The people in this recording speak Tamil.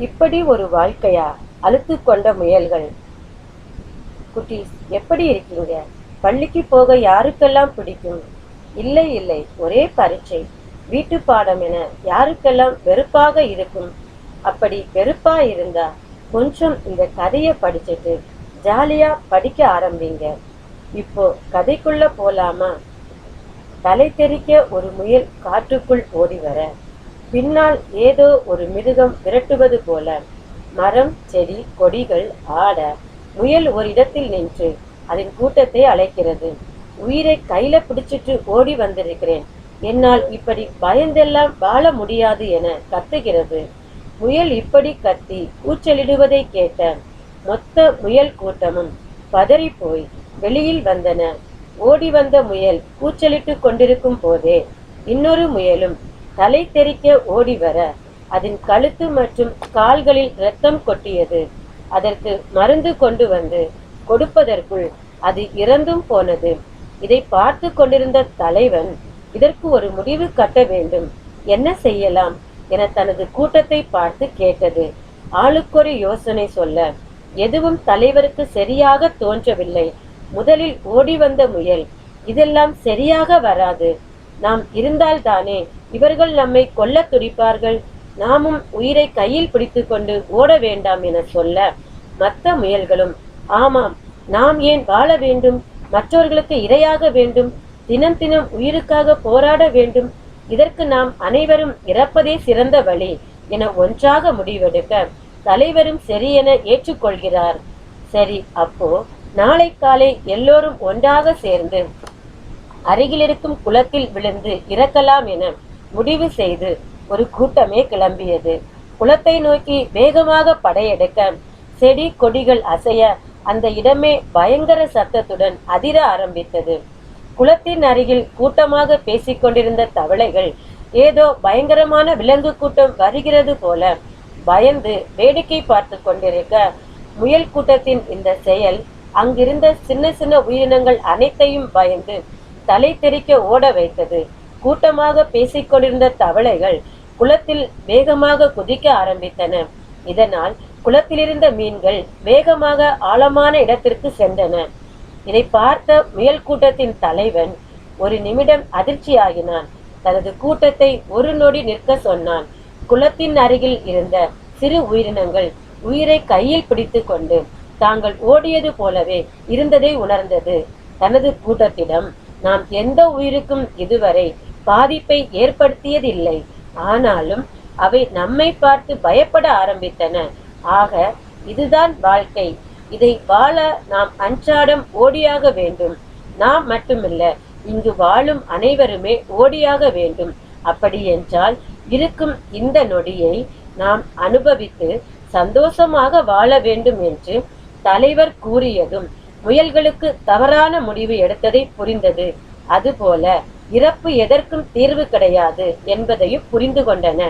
இப்படி ஒரு வாழ்க்கையா? அலுத்து கொண்ட முயல்கள். குட்டீஸ், எப்படி இருக்கீங்க? பள்ளிக்கு போக யாருக்கெல்லாம் பிடிக்கும்? இல்லை இல்லை, ஒரே பரீட்சை, வீட்டு பாடம் என யாருக்கெல்லாம் வெறுப்பாக இருக்கும்? அப்படி வெறுப்பா இருந்தா கொஞ்சம் இந்த கதையை படிச்சுட்டு ஜாலியா படிக்க ஆரம்பிங்க. இப்போ கதைக்குள்ள போலாமா? தலை தெறிக்க ஒரு முயல் காட்டுக்குள் ஓடி வர, பின்னால் ஏதோ ஒரு மிருகம் விரட்டுவது போல மரம் செடி கொடிகள் ஆட, முயல் ஒரு இடத்தில் நின்று அதன் கூட்டத்தை அழைக்கிறது. உயிரை கையில பிடிச்சிட்டு ஓடி வந்திருக்கிறேன், என்னால் இப்படி பயந்தெல்லாம் வாழ முடியாது என கத்துகிறது. முயல் இப்படி கத்தி கூச்சலிடுவதை கேட்ட மொத்த முயல் கூட்டமும் பதறி போய் வெளியில் வந்தன. ஓடி வந்த முயல் கூச்சலிட்டு கொண்டிருக்கும் போதே இன்னொரு முயலும் தலை தெறிக்க ஓடி வர, அதன் கழுத்து மற்றும் கால்களில் இரத்தம் கொட்டியது. அதற்கு மருந்து கொண்டு வந்து கொடுப்பதற்குள் அது இறந்தும் போனது. இதை பார்த்து கொண்டிருந்த தலைவன், இதற்கு ஒரு முடிவு கட்ட வேண்டும், என்ன செய்யலாம் என தனது கூட்டத்தை பார்த்து கேட்டது. ஆளுக்கொரு யோசனை சொல்ல எதுவும் தலைவருக்கு சரியாக தோன்றவில்லை. முதலில் ஓடி வந்த முயல், இதெல்லாம் சரியாக வராது, நாம் இருந்தால்தானே இவர்கள் நம்மை கொல்ல துடிப்பார்கள், நாமும் உயிரை கையில் பிடித்து கொண்டு ஓட வேண்டாம் என சொல்ல, மற்ற முயல்களும் ஆமாம், நாம் ஏன் வாழ வேண்டும், மற்றவர்களுக்கு இரையாக வேண்டும், தினம் தினம் உயிருக்காக போராட வேண்டும், இதற்கு நாம் அனைவரும் இறப்பதே சிறந்த வழி என ஒன்றாக முடிவெடுக்க, தலைவரும் சரி என ஏற்றுக்கொள்கிறார். சரி, அப்போ நாளை காலை எல்லோரும் ஒன்றாக சேர்ந்து அருகில் இருக்கும் குளத்தில் விழுந்து இறக்கலாம் என முடிவு செய்து ஒரு கூட்டமே கிளம்பியது. குளத்தை நோக்கி வேகமாக படையெடுக்க, செடி கொடிகள் அசைய, அந்த இடமே பயங்கர சத்தத்துடன் அதிர ஆரம்பித்தது. குளத்தின் அருகில் கூட்டமாக பேசிக்கொண்டிருந்த தவளைகள் ஏதோ பயங்கரமான விலங்கு கூட்டம் வருகிறது போல பயந்து வேடிக்கை பார்த்து கொண்டிருக்க, முயல் கூட்டத்தின் இந்த செயல் அங்கிருந்த சின்ன சின்ன உயிரினங்கள் அனைத்தையும் பயந்து தலை தெறிக்க ஓட வைத்தது. கூட்டமாக பேசிக்கொண்டிருந்த தவளைகள் குளத்தில் வேகமாக குதிக்க ஆரம்பித்தன. இதனால் குளத்திலிருந்த மீன்கள் வேகமாக ஆழமான இடத்திற்கு சென்றன. இதை பார்த்த முயல் கூட்டத்தின் தலைவன் ஒரு நிமிடம் அதிர்ச்சியாகினான். தனது கூட்டத்தை ஒரு நொடி நிற்க சொன்னான். குளத்தின் அருகில் இருந்த சிறு உயிரினங்கள் உயிரை கையில் பிடித்து கொண்டு தாங்கள் ஓடியது போலவே இருந்ததை உணர்ந்தது. தனது கூட்டத்திடம், நாம் எந்த உயிருக்கும் இதுவரை பாதிப்பை ஏற்படுத்தியதில்லை, ஆனாலும் அவை நம்மை பார்த்து பயப்பட ஆரம்பித்தன. ஆக இதுதான் வாழ்க்கை, இதை வாழ நாம் அன்றாடம் ஓடியாக வேண்டும். நாம் மட்டுமில்ல, இங்கு வாழும் அனைவருமே ஓடியாக வேண்டும். அப்படி என்றால் இருக்கும் இந்த நொடியை நாம் அனுபவித்து சந்தோஷமாக வாழ வேண்டும் என்று தலைவர் கூறியதும் முயல்களுக்கு தவறான முடிவு எடுத்ததை புரிந்தது. அதுபோல இறப்பு எதற்கும் தீர்வு கிடையாது என்பதையும் புரிந்து கொண்டன.